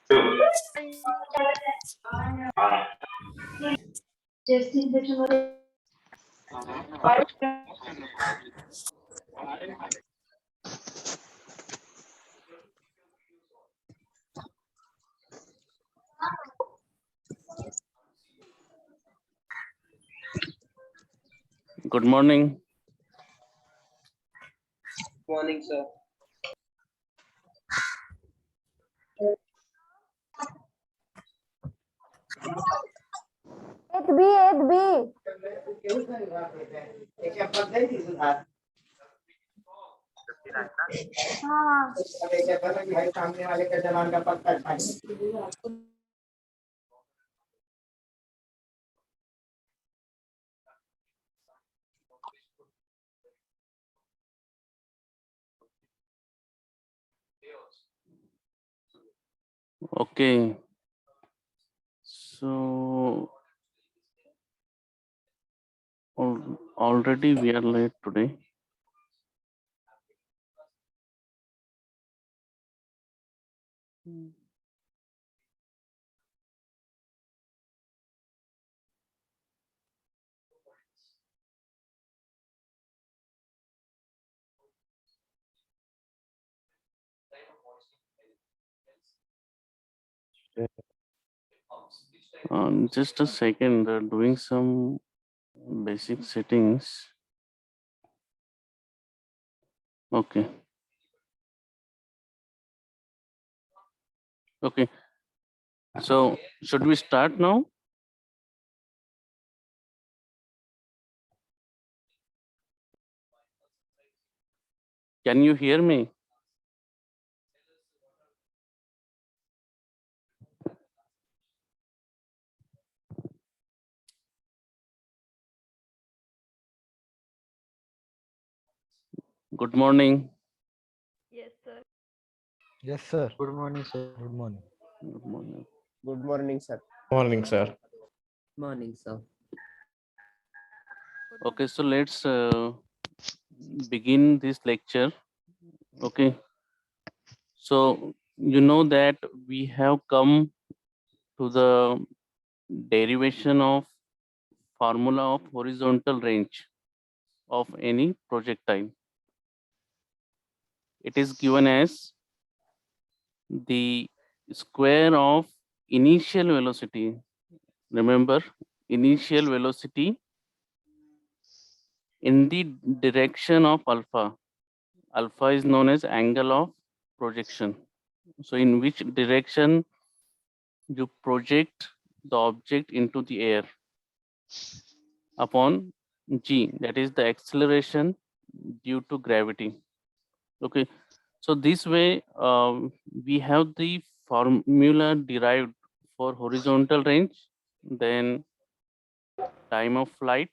Good morning. Morning, sir. एक B हाँ सामने वाले का जवान का पक्का Okay. So already we are late today. Just a second, doing some basic settings. Okay. Okay. So should we start now? Can you hear me? Good morning. Yes, sir. Yes, sir. Good morning, sir. Good morning. Good morning. Good morning, sir. Morning, sir. Morning, sir. Okay, so let's begin this lecture. Okay. So you know that we have come to the derivation of formula of horizontal range of any projectile. It is given as the square of initial velocity. Remember, initial velocity in the direction of alpha. Alpha is known as angle of projection. So in which direction you project the object into the air upon g, that is the acceleration due to gravity. Okay, so this way we have the formula derived for horizontal range, then time of flight,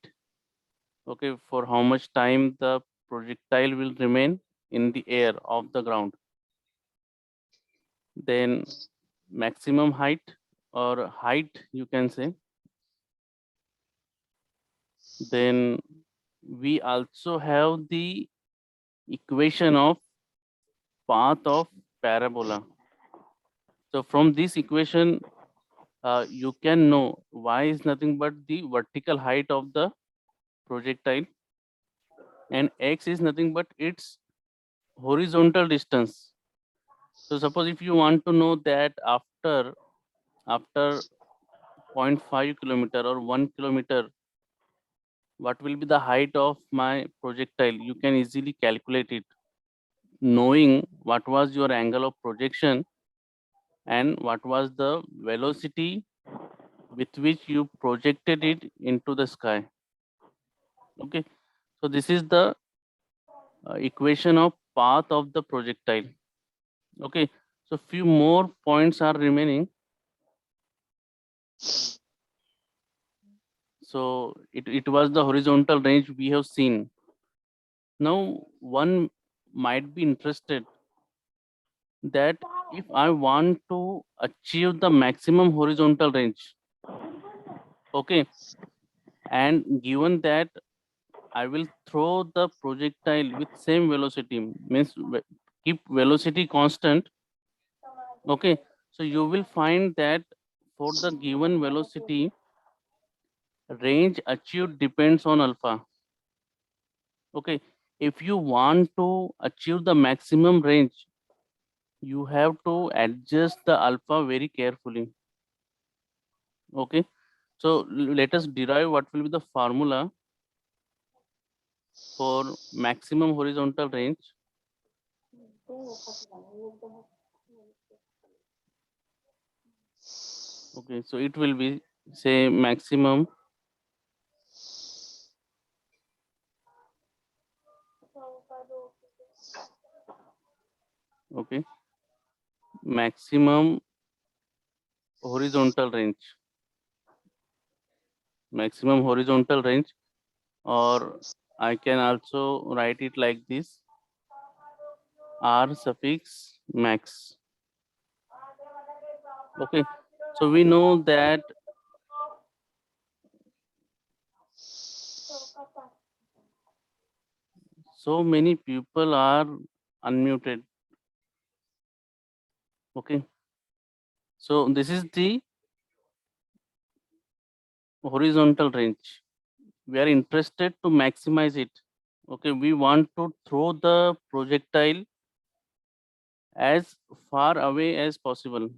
okay, for how much time the projectile will remain in the air of the ground, then maximum height or height you can say, then we also have the equation of path of parabola. So from this equation you can know y is nothing but the vertical height of the projectile and x is nothing but its horizontal distance. So suppose if you want to know that after 0.5 kilometer or 1 kilometer, what will be the height of my projectile, you can easily calculate it, knowing what was your angle of projection and what was the velocity with which you projected it into the sky. Okay, so this is the equation of path of the projectile. Okay, so few more points are remaining. So it was the horizontal range we have seen. Now one might be interested that if I want to achieve the maximum horizontal range, okay, and given that I will throw the projectile with same velocity, means keep velocity constant, okay, So you will find that for the given velocity, range achieved depends on alpha. Okay, if you want to achieve the maximum range, you have to adjust the alpha very carefully. Okay, so let us derive what will be the formula for maximum horizontal range. Okay, so it will be, say, maximum okay, maximum horizontal range, maximum horizontal range, or I can also write it like this, r suffix max. Okay, so we know that so many people are unmuted. Okay, so this is the horizontal range. We are interested to maximize it. Okay, we want to throw the projectile as far away as possible,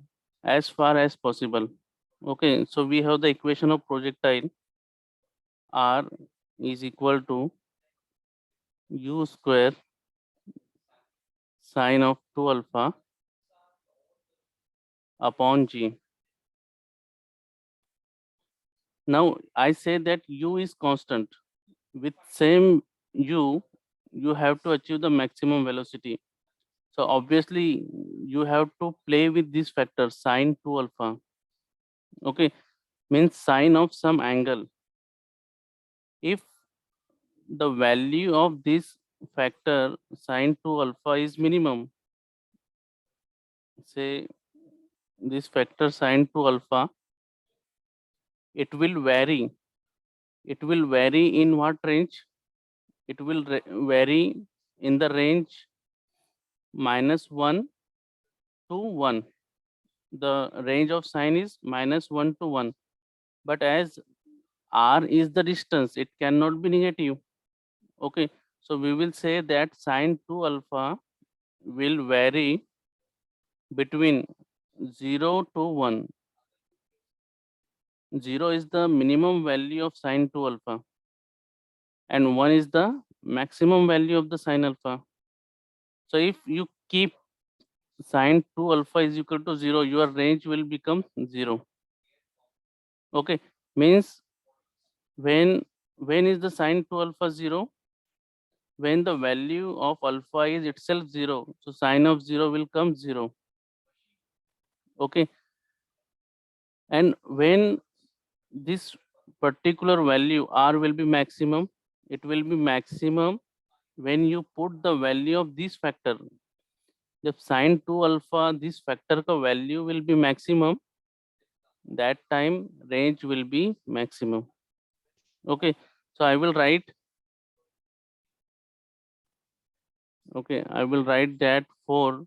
as far as possible. Okay, so we have the equation of projectile, r is equal to u square sine of 2 alpha upon g. Now I say that u is constant. With same u, you have to achieve the maximum velocity. So obviously you have to play with this factor sine 2 alpha. Okay, means sine of some angle. If the value of this factor sine 2 alpha is minimum, say this factor sine 2 alpha, it will vary. It will vary in what range? It will vary in the range -1 to 1. The range of sine is -1 to 1. But as r is the distance, it cannot be negative. Okay, so we will say that sine 2 alpha will vary between 0 to 1. 0 is the minimum value of sine 2 alpha and 1 is the maximum value of the sine alpha. So if you keep sine 2 alpha is equal to 0, your range will become 0. Okay, means when is the sine 2 alpha 0? When the value of alpha is itself 0. So sine of 0 will come 0. Okay, and when this particular value r will be maximum, it will be maximum when you put the value of this factor. If sine 2 alpha this factor ka value will be maximum, that time range will be maximum. Okay, so I will write, okay, I will write that for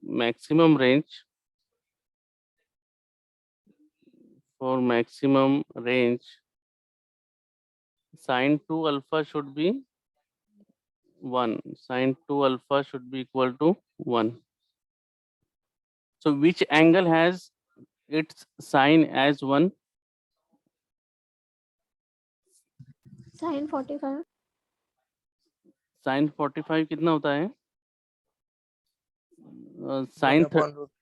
maximum range, for maximum range, sine 2 alpha should be 1. Sine 2 alpha should be equal to 1. So which angle has its sine as 1? Sin 45. Sine 45 कितना होता है? Sine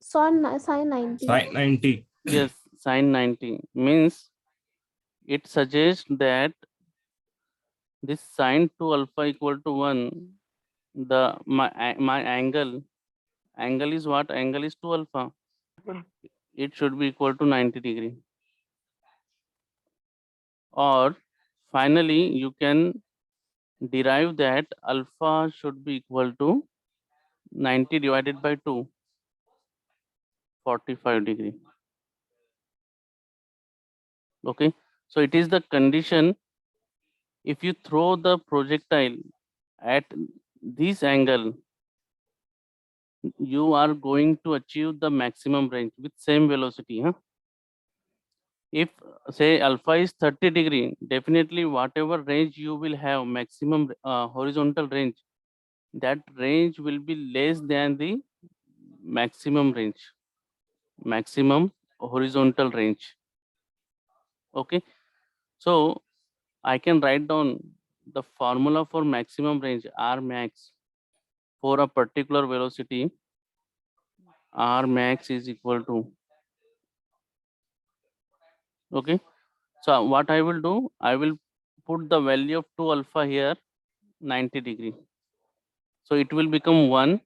Sin 90. Sine 90. yes, sine 90 means it suggests that this sine 2 alpha equal to 1. The my angle is what? Angle is 2 alpha. It should be equal to 90 degree. Or finally you can derive that alpha should be equal to 90 divided by 2, 45 degree. Okay, so it is the condition if you throw the projectile at this angle, you are going to achieve the maximum range with same velocity. Huh? If say alpha is 30 degree, definitely whatever range you will have, maximum horizontal range, that range will be less than the maximum range, maximum horizontal range. Okay, so I can write down the formula for maximum range R max for a particular velocity. R max is equal to, okay, so what I will do, I will put the value of 2 alpha here 90 degree, so it will become 1,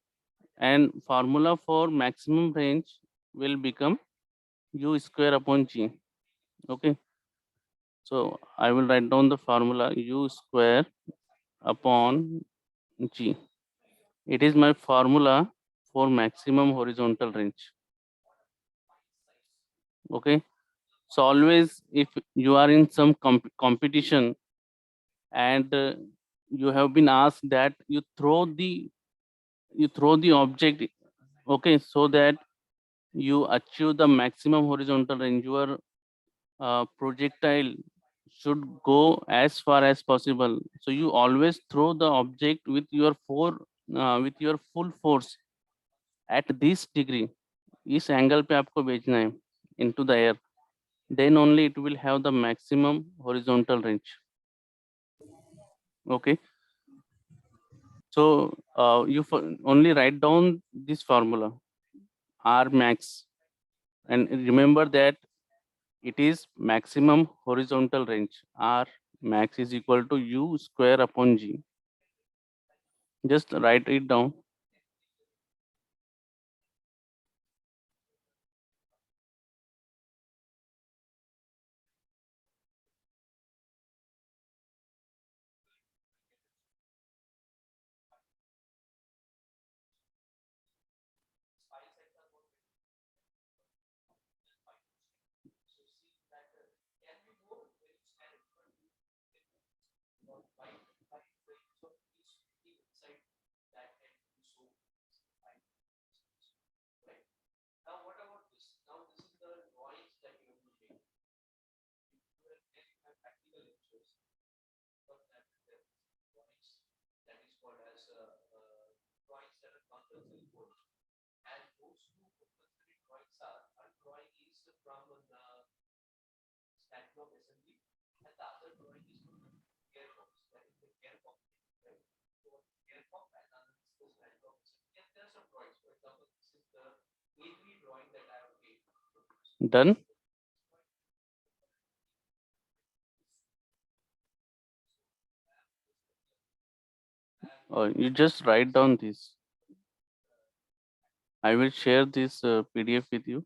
and formula for maximum range will become u square upon g. Okay, so I will write down the formula u square upon g. It is my formula for maximum horizontal range. Okay, so always if you are in some competition and you have been asked that you throw the object, okay, so that you achieve the maximum horizontal range, your projectile should go as far as possible. So you always throw the object with your full force at this degree. इस angle पे आपको भेजना है into the air, then only it will have the maximum horizontal range. Okay, so you only write down this formula R max, and remember that it is maximum horizontal range. R max is equal to u square upon g. Just write it down. Done. You just write down this. I will share this PDF with you.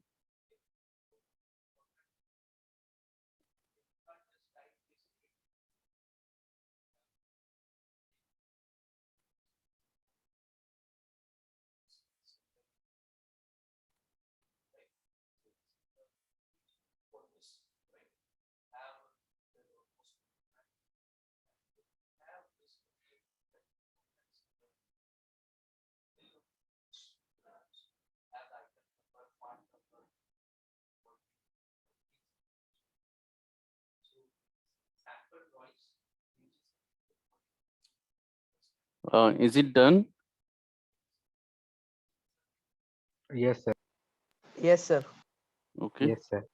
Is it done? Yes, sir. Yes, sir. Okay. Yes, sir.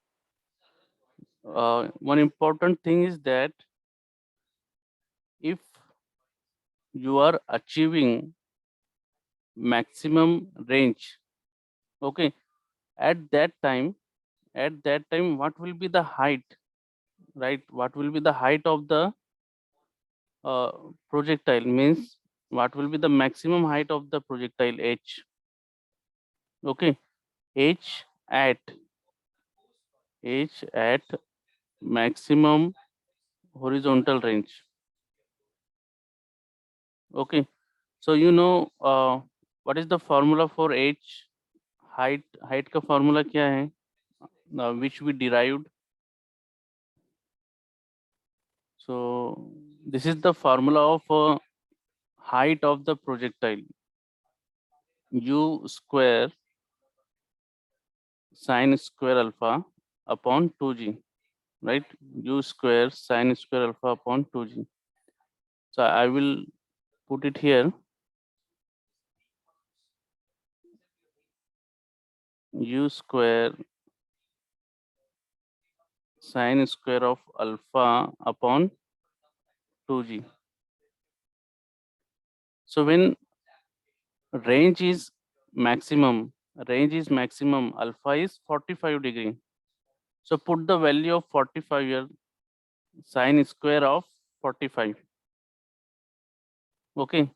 One important thing is that if you are achieving maximum range, okay, at that time what will be the height, right? What will be the height of the uh, projectile, means what will be the maximum height of the projectile h. Okay, h at maximum horizontal range. Okay, so you know what is the formula for h? height का formula क्या है, which we derived? So this is the formula of height of the projectile. u square sine square alpha upon 2g, right? U square sine square alpha upon 2g. So I will put it here. U square sine square of alpha upon 2g. So when range is maximum, alpha is 45 degree. So put the value of 45 here, sine square of 45. Okay.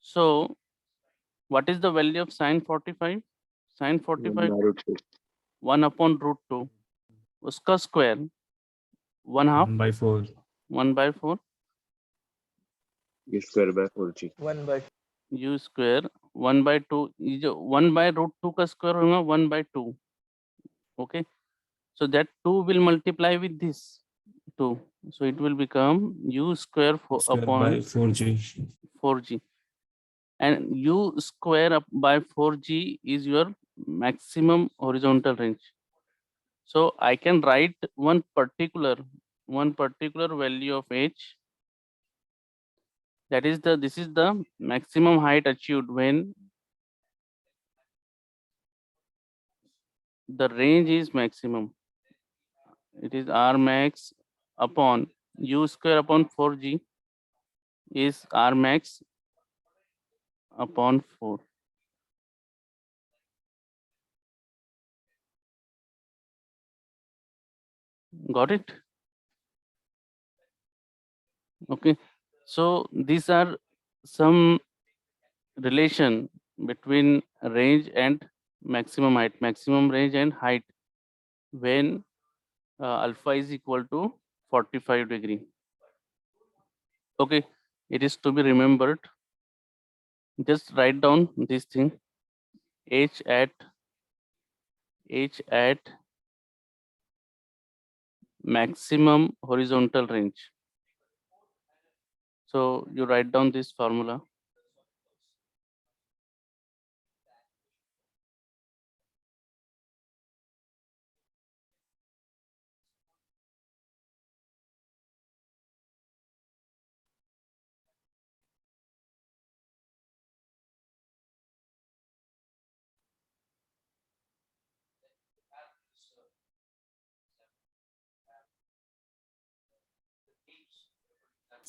So what is the value of sine 45? Sine 45 1 upon root 2. उसका square 1/2 1/4. 1/4 U square by 4g. 1/2. u square 1/2. ये जो 1/√2 का square होगा 1/2. Okay, so that 2 will multiply with this 2, so it will become u square Square upon by 4g. 4g, and u square up by 4g is your maximum horizontal range. So I can write one particular value of h, that is this is the maximum height achieved when the range is maximum. It is r max upon u square upon 4g is r max upon 4. Got it? Okay, so these are some relation between range and maximum height, maximum range and height when alpha is equal to 45 degree. Okay, it is to be remembered. Just write down this thing. h at maximum horizontal range. So you write down this formula.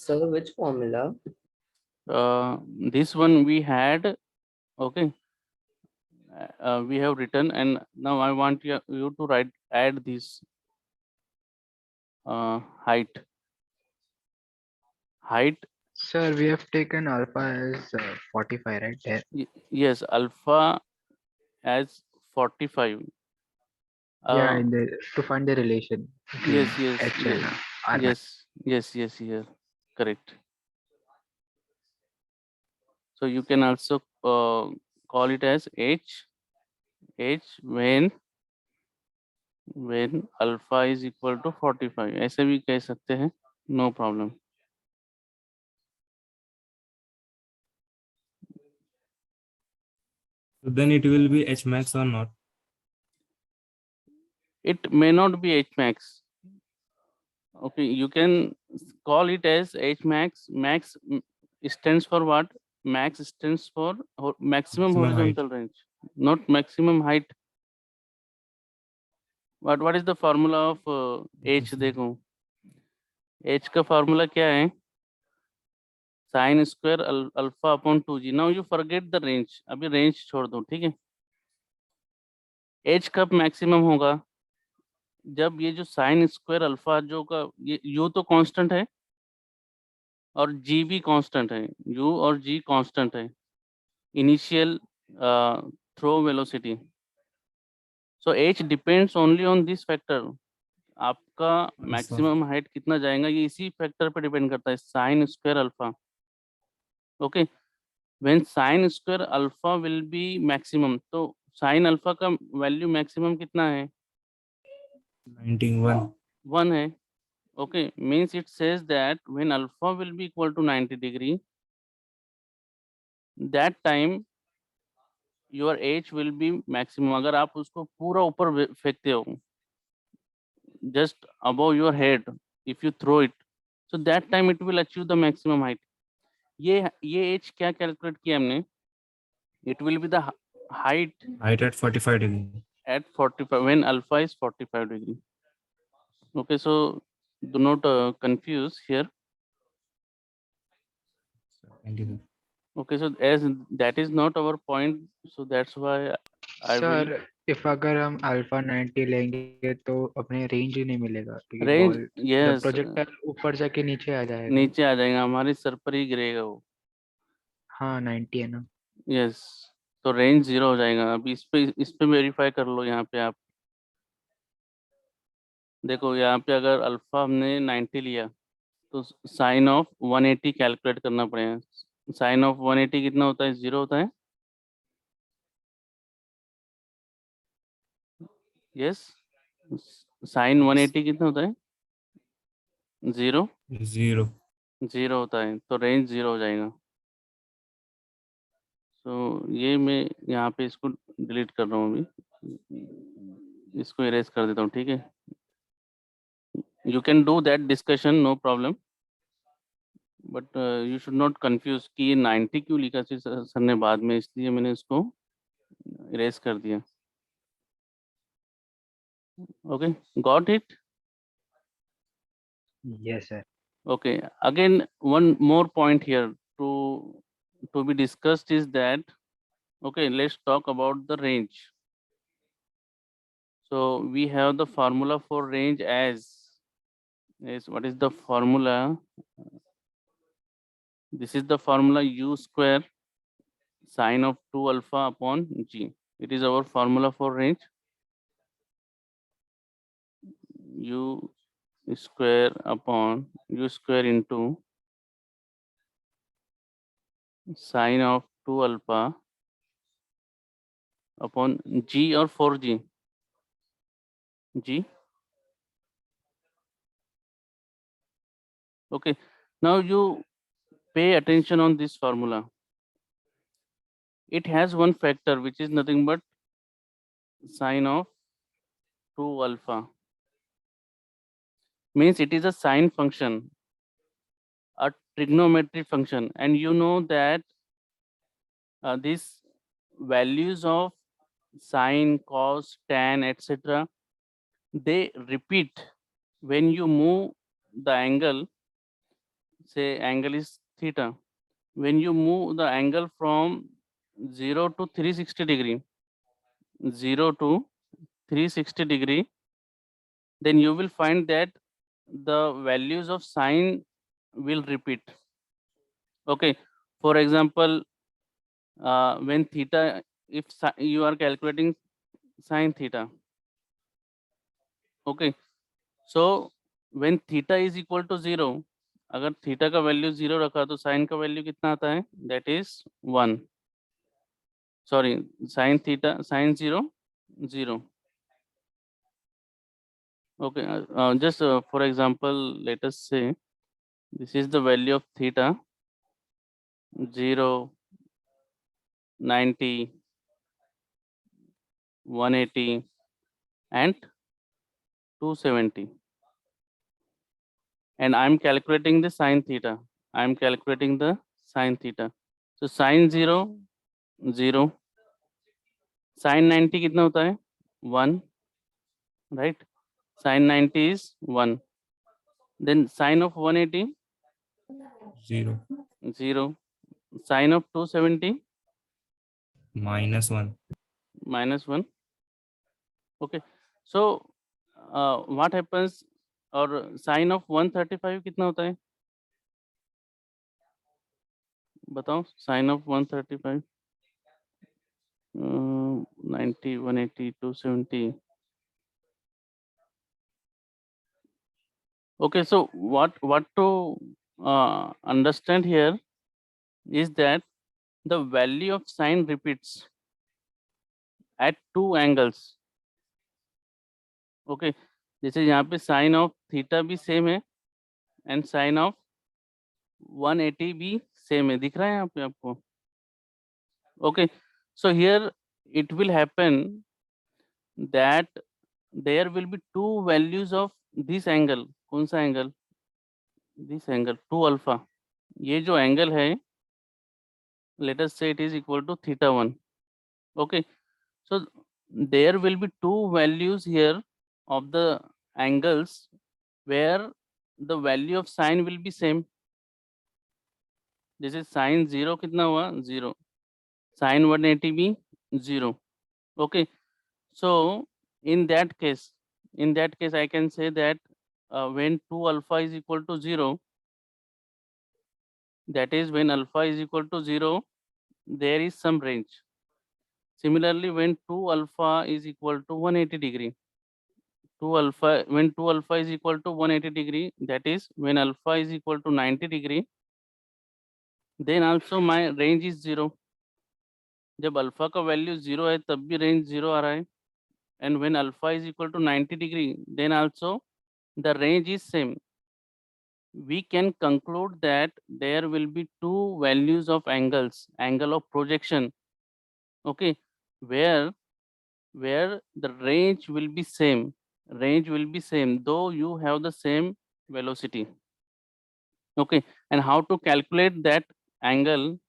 Sir, which formula? This one we had, okay. We have written, and now I want you to add this height. Sir, we have taken alpha as 45, right? There. Yes, alpha as 45. Yeah, to find the relation. between Yes, H and R max. yes, here, correct. So you can also call it as h when alpha is equal to 45. ऐसे भी कह सकते हैं, no problem. So then it will be H max or not? It may not be h max. Okay, you can call it as h max. Max stands for what? Max stands for maximum horizontal range, not maximum height. What is the formula of h? देखो, h का formula क्या है? Sin square alpha upon 2g. Now you forget the range. अभी range छोड़ दो, ठीक है? h कब maximum होगा? जब ये जो sin square alpha जो का ये u तो constant है और g भी constant है. u और g constant है. Initial throw velocity. So h depends only on this factor. आपका maximum height कितना जाएगा ये इसी factor पे depend करता है, sin square alpha. Okay, when sin square alpha will be maximum, तो sin alpha का value maximum कितना है? 91 है. Okay, means it says that when alpha will be equal to 90 degree, that time your h will be maximum. अगर आप उसको पूरा ऊपर फेंकते हो, just above your head, if you throw it, so that time it will achieve the maximum height. ये h क्या calculate किया हमने? It will be the height Height at 45 degree. at 45 when alpha is 45 degree. Okay, so do not confuse here. Thank you, sir. Okay, so as that is not our point, so that's why I will sir if अगर हम alpha 90 लेंगे तो अपने range ही नहीं मिलेगा क्योंकि range, ball yes, projectile ऊपर जाके नीचे आ जाएगा। नीचे आ जाएगा, हमारे सर पर ही गिरेगा वो। हाँ 90 है ना। यस, तो रेंज 0 हो जाएगा। अभी इस पे वेरीफाई कर लो। यहाँ पे आप देखो, यहाँ पे अगर अल्फा हमने 90 लिया तो साइन ऑफ 180 कैलकुलेट करना पड़ेगा। साइन ऑफ 180 कितना होता है? 0 होता है। यस, साइन 180 कितना होता है? 0 0. 0 होता है, तो रेंज 0 हो जाएगा। तो ये मैं यहाँ पे इसको डिलीट कर रहा हूँ, अभी इसको इरेज कर देता हूँ, ठीक है। You can do that discussion, no problem, but you should not confuse कि ये 90 क्यों लिखा सर ने बाद में, इसलिए मैंने इसको इरेज कर दिया। Okay, got it? Yes sir. Okay, again one more point here to be discussed is that, okay, let's talk about the range. So we have the formula for range as is, what is the formula? This is the formula u square sine of 2 alpha upon g. It is our formula for range. U square upon u square into sine of 2 alpha upon g or 4g. G. Okay, now you pay attention on this formula. It has one factor which is nothing but sine of 2 alpha. Means it is a sine function, a trigonometric function, and you know that these values of sine, cos, tan, etc., they repeat when you move the angle. Say angle is theta. When you move the angle from 0 to 360 degree, 0 to 360 degree, then you will find that the values of sine will repeat. Okay, for example, when theta, if you are calculating sine theta, okay, so when theta is equal to 0, अगर theta का value 0 रखा तो sign का value कितना आता है? That is 1. Sorry, sine theta, sine 0 0. Okay, just for example, let us say this is the value of theta: 0, 90, 180 and 270, and I am calculating the sine theta. I am calculating the sine theta. So sine 0 0, sine 90 कितना होता है? 1, right? Sine 90 is 1. Then sine of 180 0. 0, sine of 270 -1. -1. Okay, so what happens? और sign of 135 कितना होता है? बताओ, sign of 135, 90, 180, 270. Okay, so what to understand here is that the value of sine repeats at two angles. Okay, जैसे यहाँ पे sign of theta भी same है एंड साइन ऑफ 180 भी सेम है, दिख रहा है यहाँ पे आपको? Okay, so here it will happen that there will be two values of this angle. कौन सा angle? This angle 2 alpha. ये जो angle है, let us say it is equal to theta 1. Okay, so there will be two values here of the angles where the value of sine will be same. जैसे sin 0 कितना हुआ 0, sin 180 भी 0. Okay, so in that case I can say that when 2 alpha is equal to 0, that is when alpha is equal to 0, there is some range. Similarly, when 2 alpha is equal to 180 degree, when 2 alpha is equal to 180 degree, that is when alpha is equal to 90 degree, then also my range is 0. जब alpha का value 0 है तब भी range 0 आ रहा है. And when alpha is equal to 90 degree, then also the range is same. We can conclude that there will be two values of angles, angle of projection, okay, where the range will be same, though you have the same velocity. Okay, and how to calculate that angle?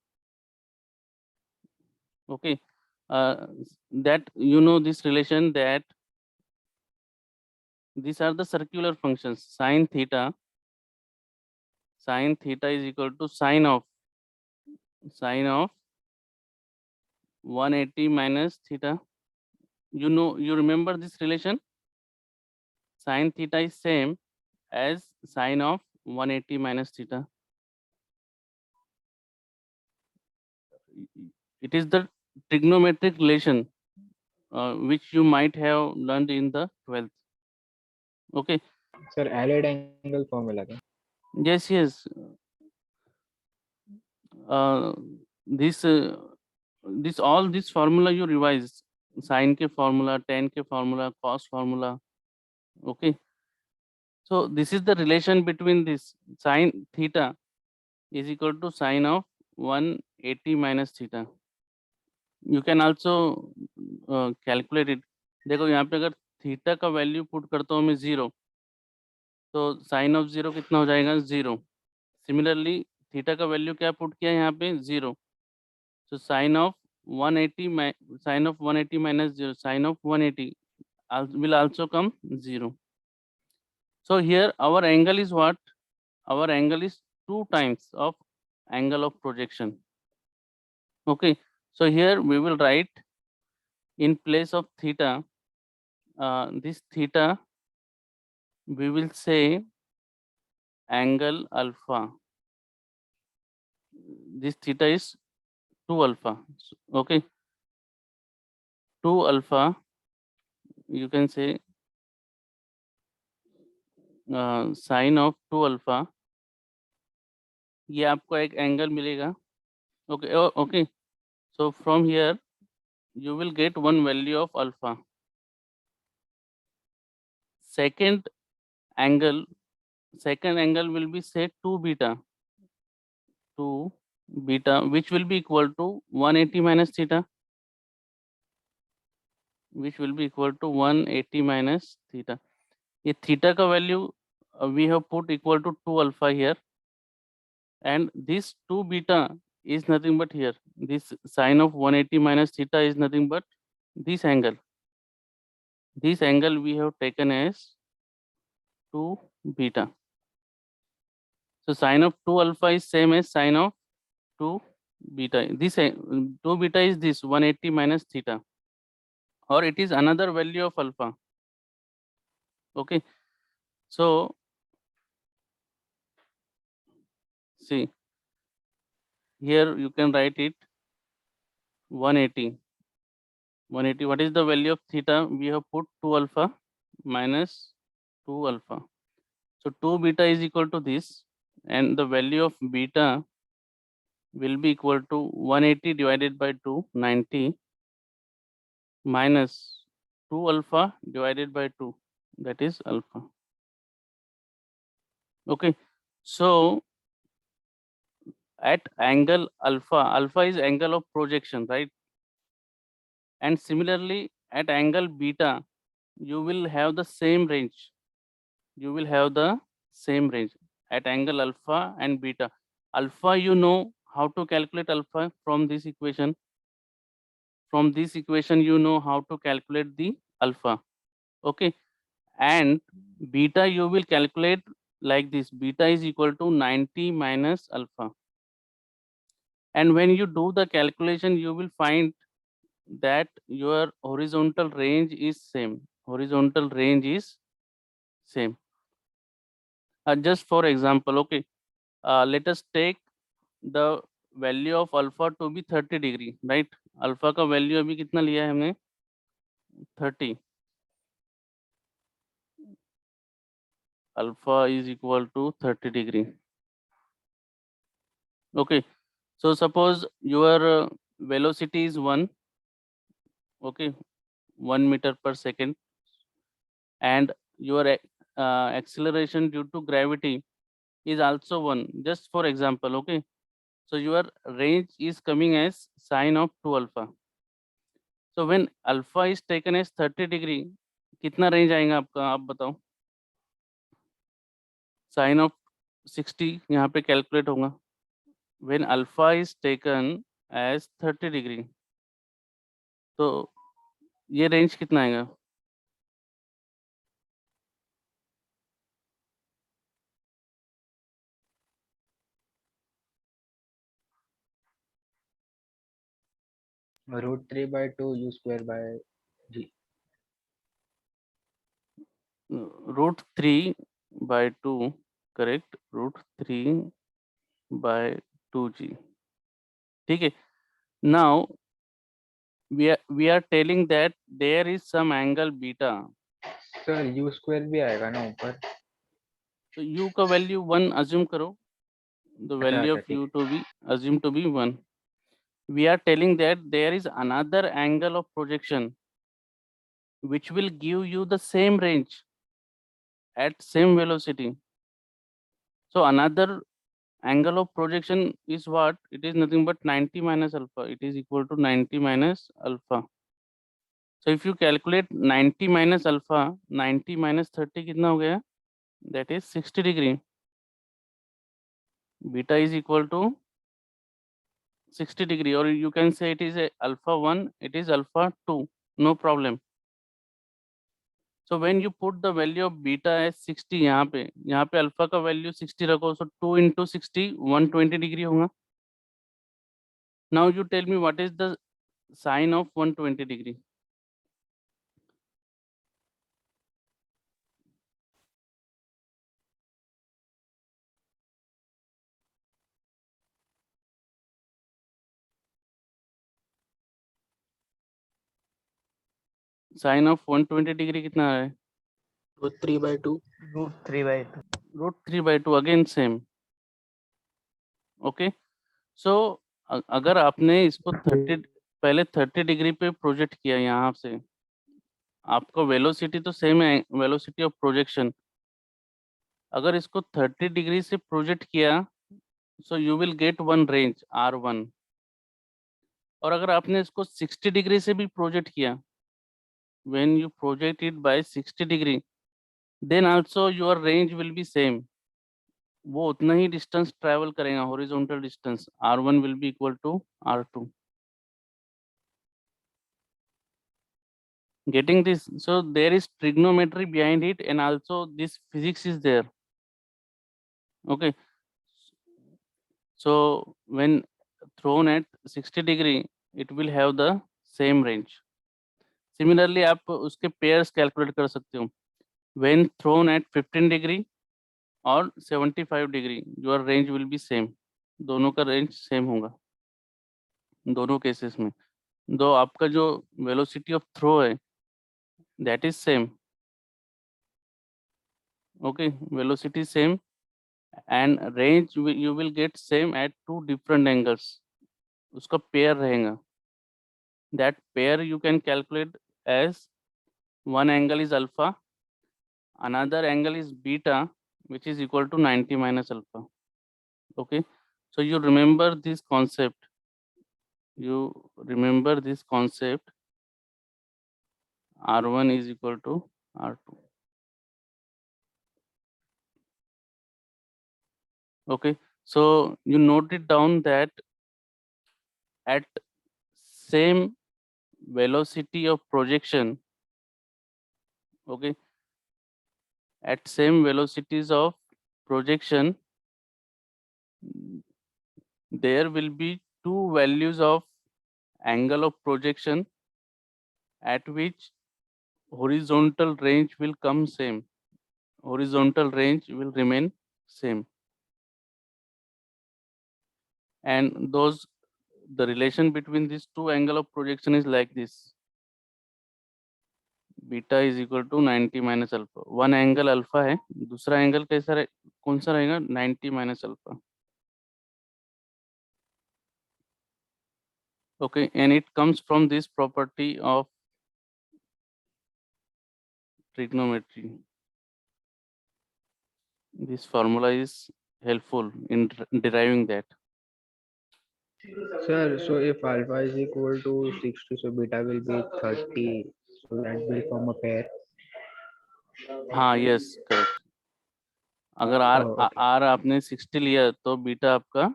Okay, that you know this relation, that these are the circular functions. Sine theta is equal to sine of 180 minus theta. You remember this relation? Sine theta is same as sine of 180 minus theta. It is the trigonometric relation which you might have learned in the 12th. Okay. Sir, allied angle formula. Yes. This all this formula you revise. Sine ke formula, tan ke formula, cos formula. Okay. So this is the relation between this. Sine theta is equal to sine of 180 minus theta. You can also calculate it. देखो यहाँ पे अगर theta का value put करता हूँ मैं 0, तो sign of 0 कितना हो जाएगा 0. सिमिलरली थीटा का वैल्यू क्या पुट किया यहाँ पे 0, so sin of 180 minus 0, sin of 180 will also come 0. So here our angle is what? Our angle is 2 times of angle of projection. Okay, so here we will write in place of theta, this theta we will say angle alpha. This theta is 2 alpha. Okay, 2 alpha, you can say sine of 2 alpha. ये आपको एक angle मिलेगा. Okay, so from here you will get one value of alpha. Second angle will be say 2 beta, which will be equal to 180 minus theta, ये theta का value we have put equal to 2 alpha here, and this 2 beta is nothing but here, this sine of 180 minus theta is nothing but this angle. This angle we have taken as 2 beta. So sine of 2 alpha is same as sine of 2 beta. This 2 beta is this 180 minus theta, or it is another value of alpha. Okay, so see here you can write it 180. What is the value of theta? We have put 2 alpha minus 2 alpha. So 2 beta is equal to this, and the value of beta will be equal to 180 divided by 2, 90, minus 2 alpha divided by 2, that is alpha. Okay, so at angle alpha is angle of projection, right? And similarly, at angle beta, you will have the same range. You will have the same range at angle alpha and beta. Alpha, you know how to calculate alpha from this equation. From this equation, you know how to calculate the alpha. Okay. And beta, you will calculate like this. Beta is equal to 90 minus alpha. And when you do the calculation, you will find that your horizontal range is same. Horizontal range is same. Just for example, okay, let us take the value of alpha to be 30 degree, right? Alpha का value अभी कितना लिया है हमने? 30. Alpha is equal to 30 degree. Okay, so suppose your velocity is 1, okay, 1 meter per second, and your acceleration due to gravity is also 1, just for example, okay. So your range is coming as sine of 2 alpha. So when alpha is taken as 30 degree, कितना range आएगा आपका, आप बताओ? Sine of 60 यहाँ पे calculate होगा. When alpha is taken as 30 degree, तो ये range कितना आएगा? Root 3 by 2 u square by g. Root 3 by 2, correct? Root 3 by 2g. ठीक है. Now we are telling that there is some angle beta. Sir, u square भी आएगा ना ऊपर. तो u का value 1 assume करो. The value अच्छा, of u to be assumed to be 1. We are telling that there is another angle of projection which will give you the same range at same velocity. So another angle of projection is what? It is nothing but 90 minus alpha. It is equal to 90 minus alpha. So if you calculate 90 minus alpha, 90 minus 30 कितना हो गया? That is 60 degree. Beta is equal to 60 degree, or you can say it is a alpha 1, it is alpha 2, no problem. So when you put the value of beta as 60 यहाँ पे alpha का value 60 रखो, so 2 into 60 120 degree होगा. Now you tell me what is the sine of 120 degree? Sine of 120 degree कितना है? Root 3 by 2. Root 3 by 2. Root 3 by 2, again same. Okay, so अगर आपने इसको 30 पहले 30 डिग्री पे प्रोजेक्ट किया यहाँ से, आपका वेलोसिटी तो सेम है, वेलोसिटी ऑफ प्रोजेक्शन. अगर इसको 30 डिग्री से प्रोजेक्ट किया, so you will get one range R1. और अगर आपने इसको 60 डिग्री से भी प्रोजेक्ट किया, when you project it by 60 degree, then also your range will be same. वो उतना ही डिस्टेंस ट्रैवल करेगा, horizontal distance. R1 will be equal to R2. Getting this? So there is trigonometry behind it, and also this physics is there. Okay, so when thrown at 60 degree, it will have the same range. Similarly, आप उसके pairs calculate कर सकते हो. When thrown at 15 degree और 75 degree, your range will be same. दोनों का range same होगा दोनों cases में. दो आपका जो velocity of throw है, that is same. Okay, velocity same, and range you will get same at two different angles. उसका pair रहेगा. That pair you can calculate as one angle is alpha, another angle is beta, which is equal to 90 minus alpha. Okay, so you remember this concept. You remember this concept R1 is equal to R2. Okay, so you note it down that at same velocity of projection, okay, at same velocities of projection, there will be two values of angle of projection at which horizontal range will come same. Horizontal range will remain same. And the relation between these two angle of projection is like this. Beta is equal to 90 minus alpha. One angle alpha है, दूसरा angle कैसा कौन सा रहेगा? 90 minus alpha. Okay, and it comes from this property of trigonometry. This formula is helpful in deriving that. Sir, so if alpha is equal to 60, so beta will be 30. So that will form a pair. हाँ, yes, correct. अगर are Oh, okay. Are आपने 60 लिया तो beta आपका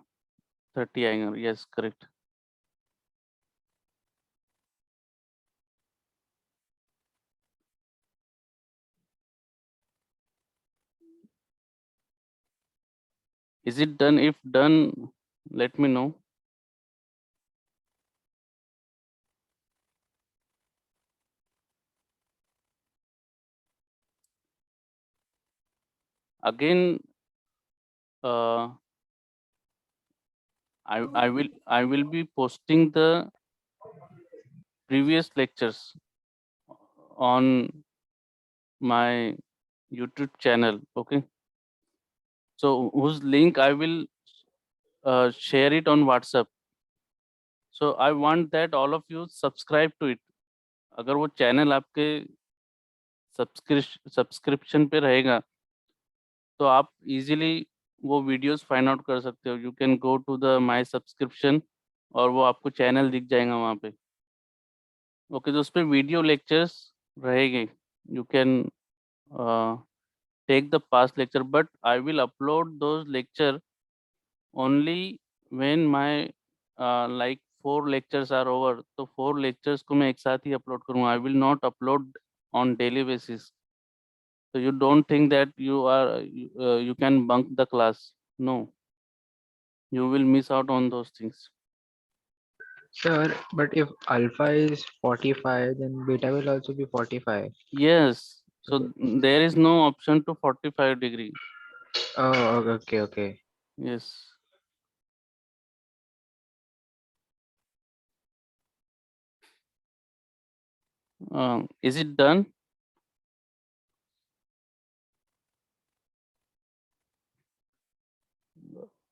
30 आएगा. yes, correct. Is it done? If done, let me know. Again, I will be posting the previous lectures on my YouTube channel. Okay, so whose link I will share it on WhatsApp. So I want that all of you subscribe to it. अगर वो channel आपके subscription पे रहेगा तो आप easily वो videos find out कर सकते हो. You can go to the my subscription और वो आपको चैनल दिख जाएगा वहाँ पे. ओके, तो उस पर वीडियो लेक्चर्स रहेंगे. You can take the past lecture, but I will upload those lecture only when my like 4 lectures are over. तो 4 lectures को मैं एक साथ ही upload करूँगा. I will not upload on daily basis. So you don't think that you can bunk the class. No, you will miss out on those things. Sir, but if alpha is 45, then beta will also be 45. Yes, so there is no option to 45 degree. Oh, okay, okay. Yes. Is it done?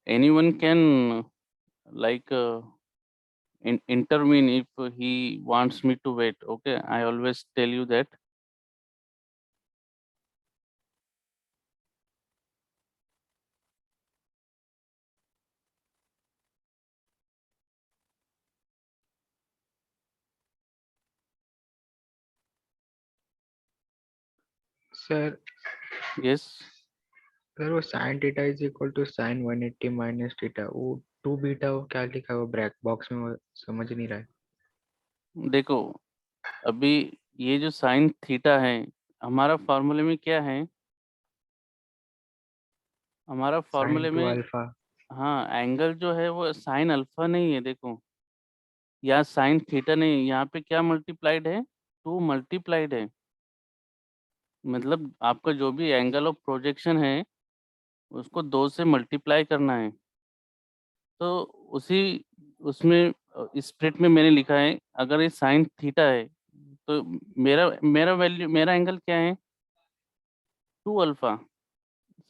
Anyone can like intervene if he wants me to wait. Okay, I always tell you that. Sir, Yes. Sir वो sin theta is equal to sin 180 minus theta. वो 2 beta वो क्या लिखा है वो brake box में, वो समझ नहीं रहा है. देखो, अभी ये जो साइन थीटा है, हमारा फॉर्मूले में क्या है? हमारा फॉर्मूले sin 2 में alpha. हाँ, एंगल जो है वो साइन अल्फा नहीं है. देखो, या साइन थीटा नहीं, यहाँ पे क्या मल्टीप्लाइड है? 2 मल्टीप्लाइड है. मतलब आपका जो भी एंगल ऑफ प्रोजेक्शन है उसको 2 से मल्टीप्लाई करना है. तो उसी उसमें स्प्लिट में मैंने लिखा है, अगर ये साइन थीटा है तो मेरा एंगल क्या है? 2 अल्फा.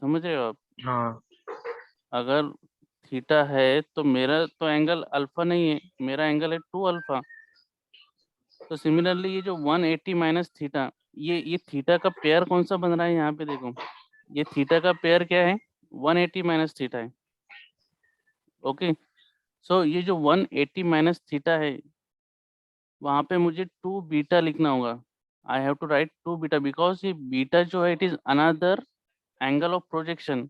समझ रहे हो आप? हाँ. अगर थीटा है तो मेरा तो एंगल अल्फा नहीं है, मेरा एंगल है 2 अल्फा. तो सिमिलरली ये जो 180 माइनस थीटा, ये थीटा का पेयर कौन सा बन रहा है? यहाँ पे देखो, ये थीटा का पेयर क्या है? 180 माइनस थीटा है. ओके, सो ये जो 180 माइनस थीटा है वहाँ पे मुझे 2 बीटा लिखना होगा. I have to write 2 beta because ये beta जो है it is another angle of projection.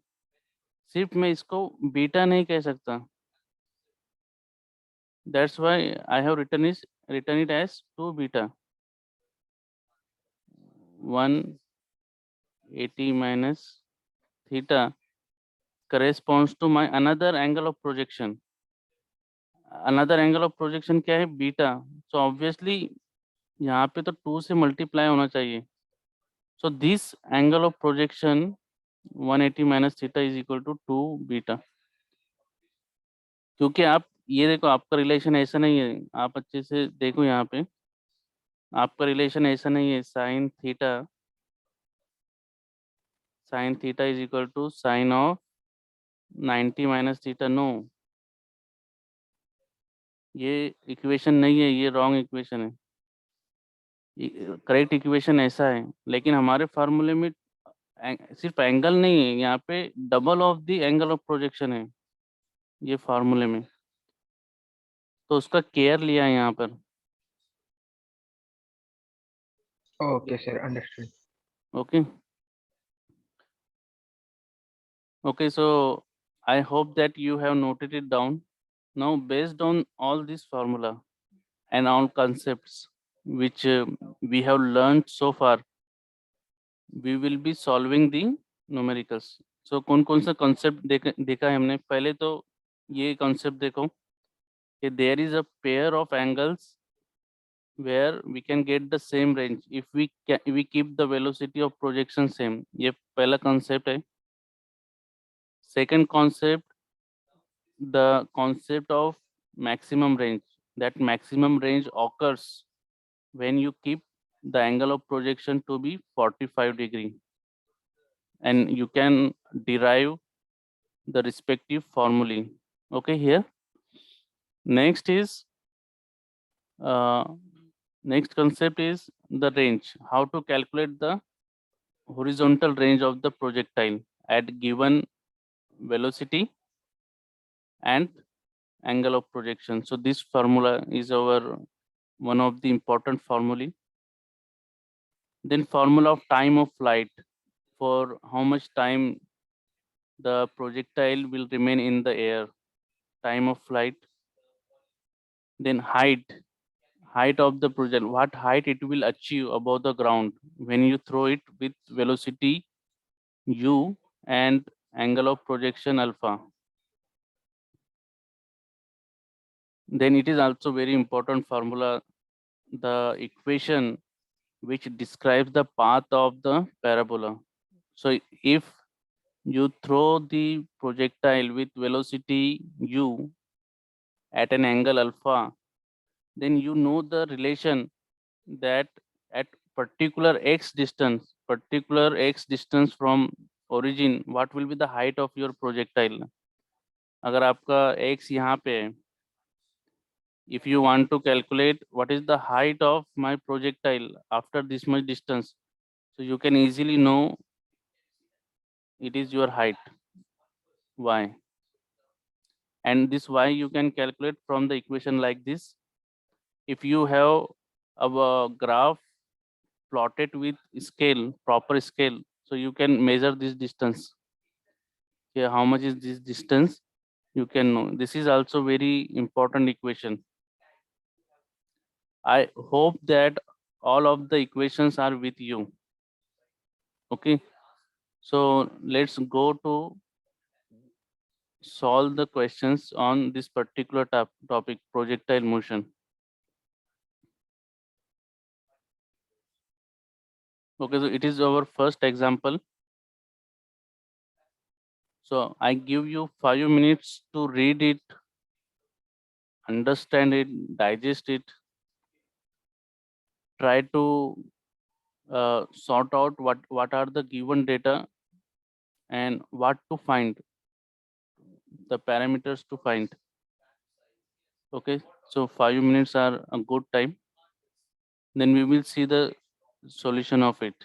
सिर्फ मैं इसको beta नहीं कह सकता. That's why I have written it as 2 beta. 180 minus theta corresponds to my another angle of projection. Another angle of projection क्या है? Beta. So obviously यहाँ पे तो 2 से multiply होना चाहिए. So this angle of projection 180 minus theta is equal to 2 beta. क्योंकि आप ये देखो आपका रिलेशन ऐसा नहीं है, आप अच्छे से देखो यहाँ पे आपका रिलेशन ऐसा नहीं है. Sine theta is equal to sine of 90 minus theta. No, ये इक्वेशन नहीं है, ये रॉन्ग इक्वेशन है. करेक्ट इक्वेशन ऐसा है, लेकिन हमारे फार्मूले में सिर्फ एंगल नहीं है, यहाँ पे double of the angle of projection है ये फार्मूले में, तो उसका केयर लिया है यहाँ पर. Okay, sir. Understood. Okay. Okay, so I hope that you have noted it down. Now, based on all this formula and all concepts which we have learned so far, we will be solving the numericals. So कौन सा concept देखा है हमने? पहले तो ये concept देखो कि there is a pair of angles where we can get the same range if we keep the velocity of projection same. ये पहला concept है. Second concept, the concept of maximum range. That maximum range occurs when you keep the angle of projection to be 45 degree, and you can derive the respective formulae. Okay, here. Next is next concept is the range. How to calculate the horizontal range of the projectile at given velocity and angle of projection. So this formula is our one of the important formulae. Then formula of time of flight, for how much time the projectile will remain in the air, time of flight. Then height of the projectile, what height it will achieve above the ground when you throw it with velocity u and angle of projection alpha. Then it is also very important formula, the equation which describes the path of the parabola. So if you throw the projectile with velocity u at an angle alpha, then you know the relation that at particular x distance from origin, what will be the height of your projectile. अगर आपका x यहाँ पे है, if you want to calculate what is the height of my projectile after this much distance, so you can easily know it is your height y, and this y you can calculate from the equation like this. If you have a graph plotted with scale, proper scale, so you can measure this distance. Okay, how much is this distance? You can know. This is also very important equation. I hope that all of the equations are with you. Okay, so let's go to solve the questions on this particular topic, projectile motion. Okay, so it is our first example. So I give you 5 minutes to read it, understand it, digest it, try to sort out what are the given data and what to find, the parameters to find. Okay, so 5 minutes are a good time. Then we will see the solution of it.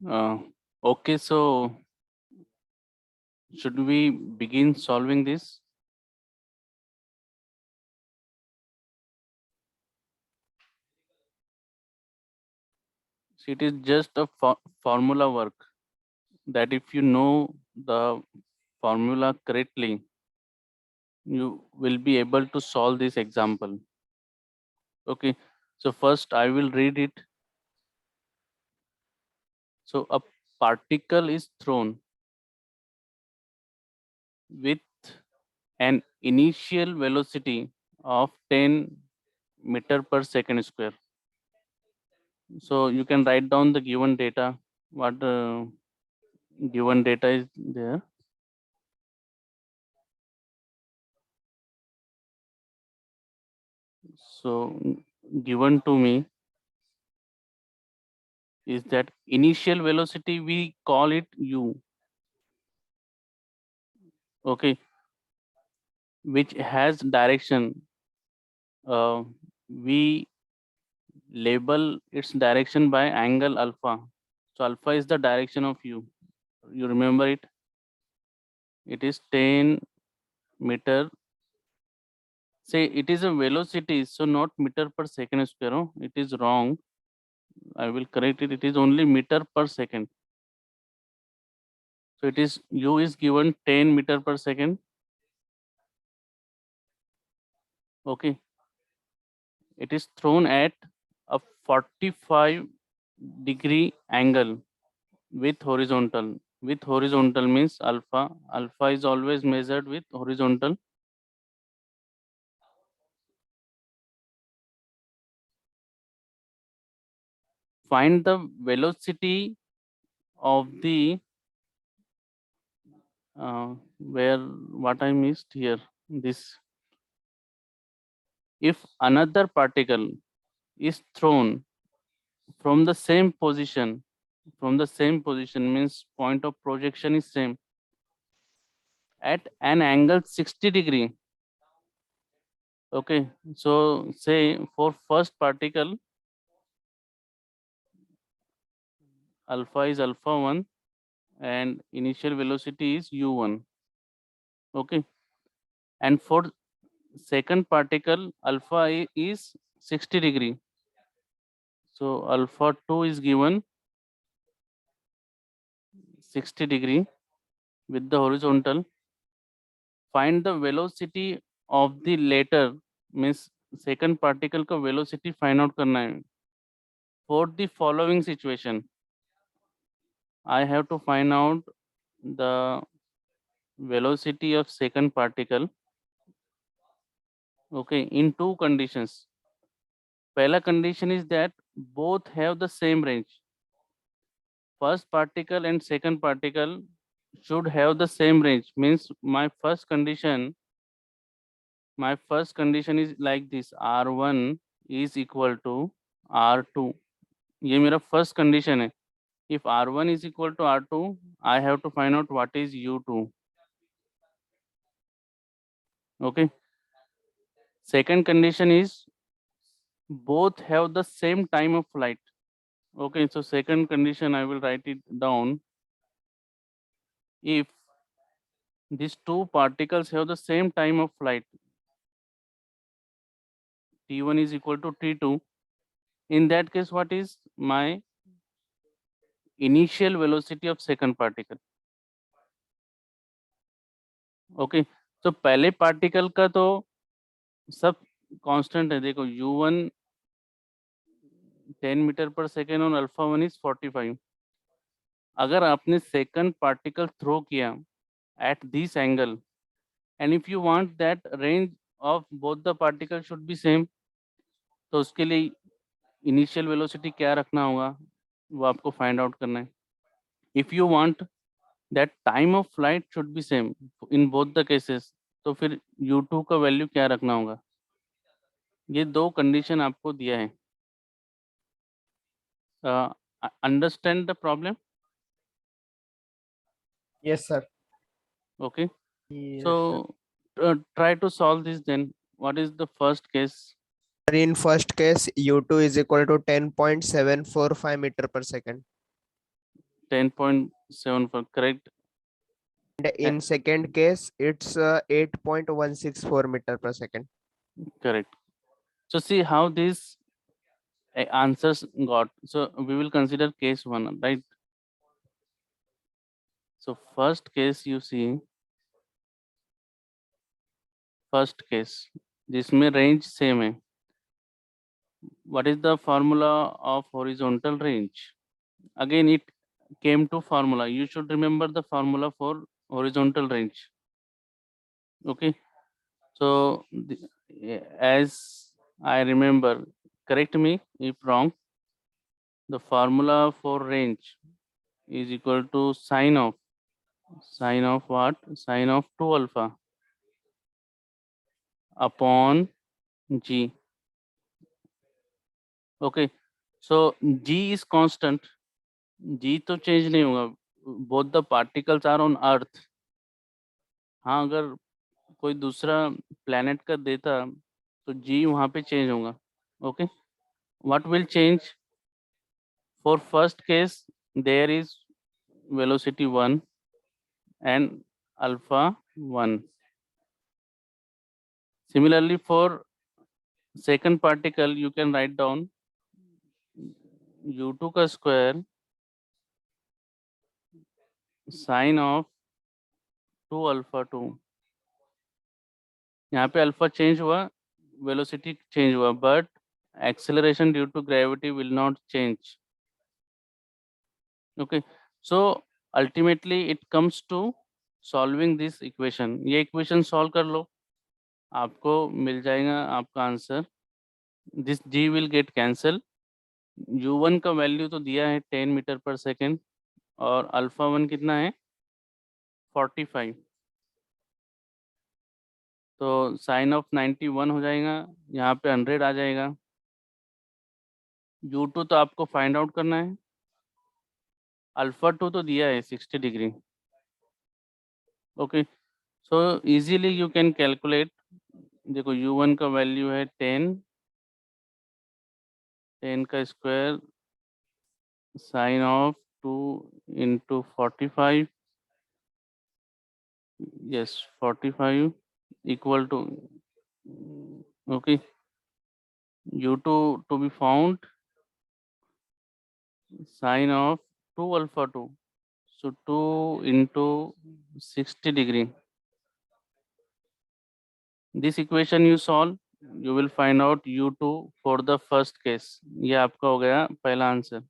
Okay, so should we begin solving this? See, it is just a formula work that if you know the formula correctly, you will be able to solve this example. Okay, so first I will read it. So a particle is thrown with an initial velocity of 10 meter per second square. So you can write down the given data. What given data is there? So given to me is that initial velocity, we call it u. Okay, which has direction. We label its direction by angle alpha. So alpha is the direction of u. You remember it? It is 10 meter. Say it is a velocity, so not meter per second square. Oh, it is wrong. I will correct it. It is only meter per second. So it is u is given 10 meter per second. Okay. It is thrown at a 45-degree angle with horizontal. With horizontal means alpha. Alpha is always measured with horizontal. Find the velocity of the where what I missed here. This, if another particle is thrown from the same position, means point of projection is same, at an angle 60-degree. Okay, so say for first particle, alpha is alpha 1 and initial velocity is u1. Okay, and for second particle, alpha is 60-degree. So alpha 2 is given 60-degree with the horizontal. Find the velocity of the later, means second particle का velocity find out करना है. For the following situation, I have to find out the velocity of second particle. Okay, in two conditions. पहला condition is that both have the same range. First particle and second particle should have the same range. Means my first condition is like this: R1 is equal to R2. ये मेरा first condition है. If R1 is equal to R2, I have to find out what is U2. Okay. Second condition is both have the same time of flight. Okay, so second condition I will write it down. If these two particles have the same time of flight, T1 is equal to T2, in that case what is my initial velocity of second particle? Okay, so पहले particle का तो सब constant है. देखो U1 10 metre पर second और alpha 1 is 45. अगर आपने सेकंड पार्टिकल थ्रो किया at this angle and if you want that range of both the particles should be same, तो उसके लिए इनिशियल वेलोसिटी क्या रखना होगा वो आपको फाइंड आउट करना है. If you want that time of flight should be same in both the cases, तो फिर u2 का वैल्यू क्या रखना होगा. ये दो कंडीशन आपको दिया है. Understand the problem? Yes, sir. Okay. Yes, So try to solve this then. What is the first case? sir. In first case, U2 is equal to 10.745 meter per second. 10.74, correct. And in second case, it's 8.164 meter per second. Correct. So see how these answers got. So we will consider case 1, right? So first case you see, first case जिसमें range same है. What is the formula of horizontal range? Again it came to formula. You should remember the formula for horizontal range. Okay. So as I remember, correct me if wrong, the formula for range is equal to sine of what? Sine of 2 alpha upon g. Okay, so g is constant, g तो change नहीं होगा, both the particles are on earth. हाँ, अगर कोई दूसरा planet का देता तो g वहाँ पे चेंज होगा. Okay, what will change? For first case there is velocity 1 and alpha 1. Similarly for second particle you can write down u2 का square sine of 2 alpha 2. यहाँ पे अल्फा चेंज हुआ, वेलोसिटी चेंज हुआ, but acceleration due to gravity will not change. Okay, so ultimately it comes to solving this equation. ये equation solve कर लो, आपको मिल जाएगा आपका answer. This g will get cancel. u1 का वैल्यू तो दिया है 10 मीटर पर सेकेंड और अल्फा 1 कितना है 45. तो साइन ऑफ 91 हो जाएगा, यहाँ पे 100 आ जाएगा. u2 तो आपको फाइंड आउट करना है, अल्फा 2 तो दिया है 60 degree. Okay, so easily you can calculate. देखो u1 का वैल्यू है 10 का square sine of 2 into 45, yes 45 equal to, okay, u2 to be found sine of 2 alpha 2, so 2 into 60 degree. This equation you solve, you will find out u2 for the first case. ये आपका हो गया पहला answer.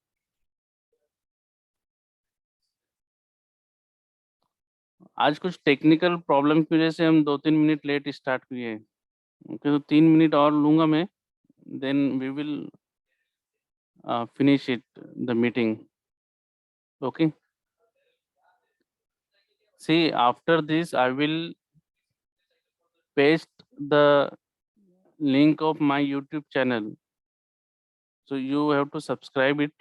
आज कुछ technical problem की वजह से हम 2-3 मिनट लेट स्टार्ट किए हैं. ओके, तो 3 मिनट और लूँगा मैं, then we will finish it, the meeting. Okay, see after this I will paste the link of my YouTube channel, so you have to subscribe it,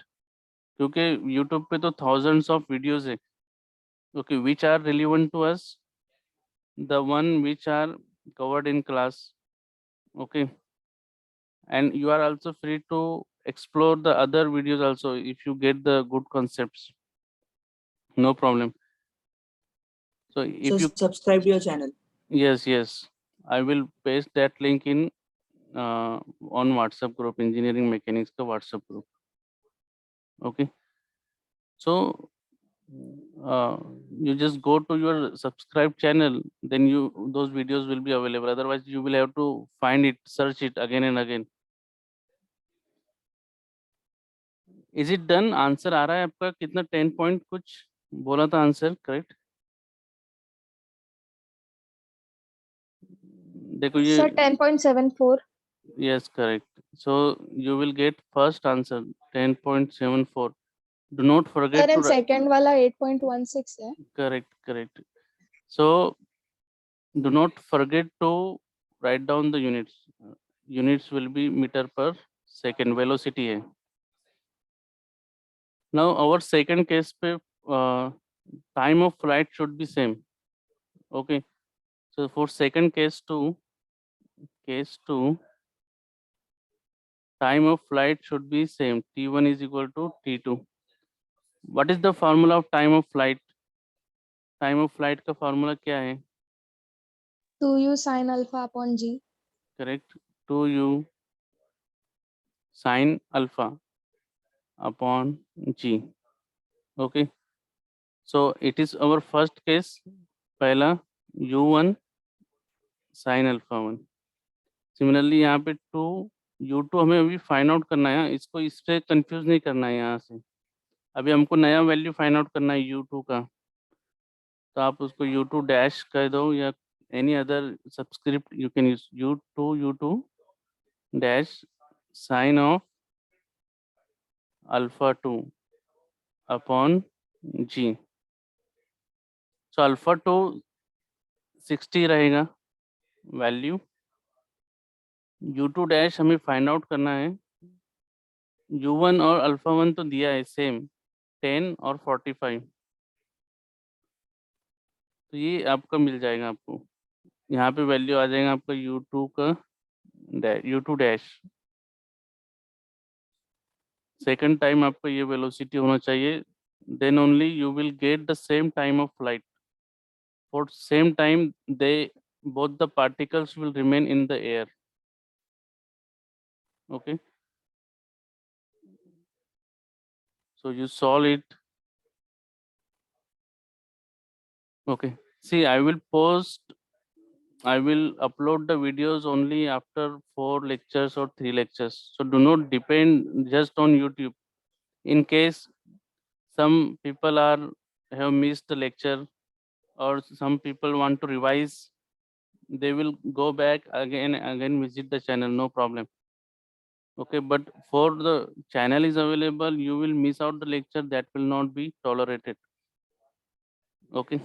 क्योंकि YouTube पे तो thousands of videos है. Okay, which are relevant to us, the one which are covered in class. Okay, and you are also free to explore the other videos also if you get the good concepts, no problem. So if So you subscribe to your channel. yes, I will paste that link in on WhatsApp group, engineering mechanics का WhatsApp group. Okay, so you just go to your subscribe channel, then those videos will be available. Otherwise you will have to find it, search it again and again. Is it done? Answer आ रहा है आपका कितना? 10 point कुछ बोला था answer, correct? देखो ये Sir, 10.74. yes, correct. So you will get first answer 10.74. Do not forget Sir, to and second वाला 8.16 है. correct. So do not forget to write down the units. Units will be meter per second, velocity है. Now our second case पे time of flight should be same. Okay, so for second case 2, time of flight should be same. T1 is equal to T2. What is the formula of time of flight? Time of flight का formula क्या है? 2u sin alpha upon g. Correct. 2u sin alpha upon g. Okay. So it is our first case. पहला u1 sin alpha 1. Similarly यहाँ पे 2u2 हमें अभी find out करना है, इसको इससे कंफ्यूज नहीं करना है। यहाँ से अभी हमको नया वैल्यू फाइंड आउट करना है u2 का, तो आप उसको u2 डैश कर दो या any other subscript you can use u2 dash sine of alpha 2 upon g. So alpha 2 60 रहेगा वैल्यू, u2 डैश हमें फाइंड आउट करना है, u1 और अल्फा 1 तो दिया है सेम 10 और 45, तो ये आपका मिल जाएगा आपको। यहाँ पे वैल्यू आ जाएगा आपका u2 का u2 डैश। सेकंड टाइम आपका ये वेलोसिटी होना चाहिए, then only you will get the same time of flight. For same time they both the particles will remain in the air. Okay, so you solve it. Okay, see, I will upload the videos only after 4 lectures or 3 lectures, so do not depend just on YouTube. In case some people have missed the lecture or some people want to revise, they will go back again visit the channel, no problem. Okay, but for the channel is available, you will miss out the lecture, that will not be tolerated. Okay,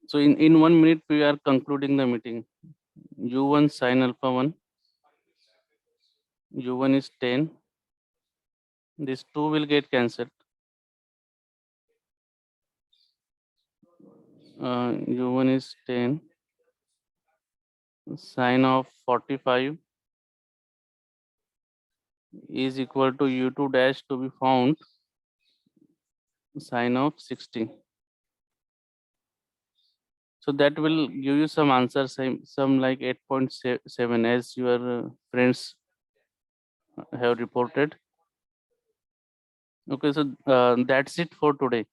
so in 1 minute we are concluding the meeting. u1 sin alpha 1, u1 is 10, this 2 will get cancelled. u1 is 10 sine of 45 is equal to u2 dash to be found sine of 60. So that will give you some answers, some like 8.7 as your friends have reported. Okay, so that's it for today.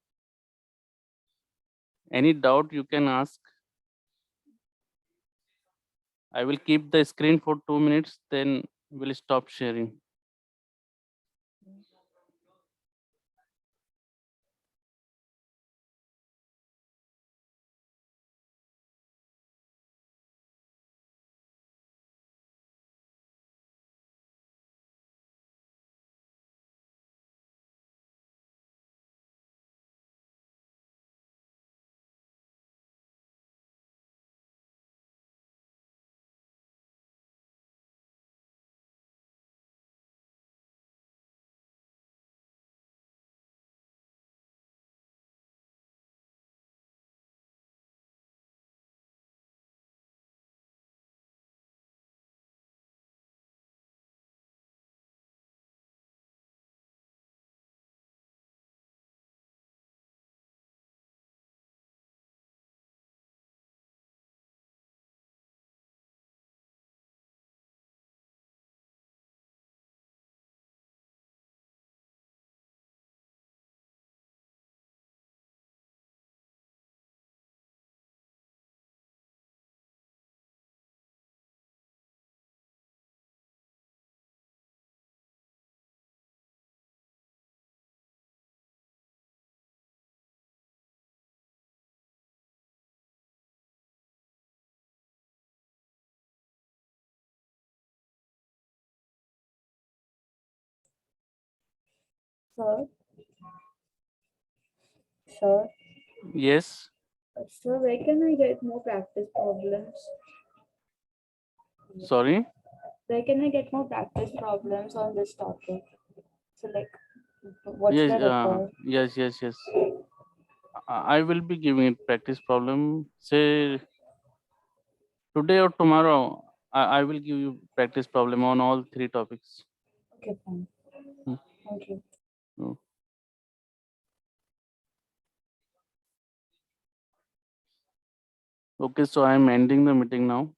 Any doubt you can ask. I will keep the screen for 2 minutes, then we'll stop sharing. Sir, sir, Yes, sir, where can I get more practice problems? sorry. Where can I get more practice problems on this topic? So like, what's Yes, the record? yes. I will be giving it practice problem. Say Today or tomorrow, I will give you practice problem on all 3 topics. Okay, fine. Hmm. Thank you. Oh. Okay, so I'm ending the meeting now.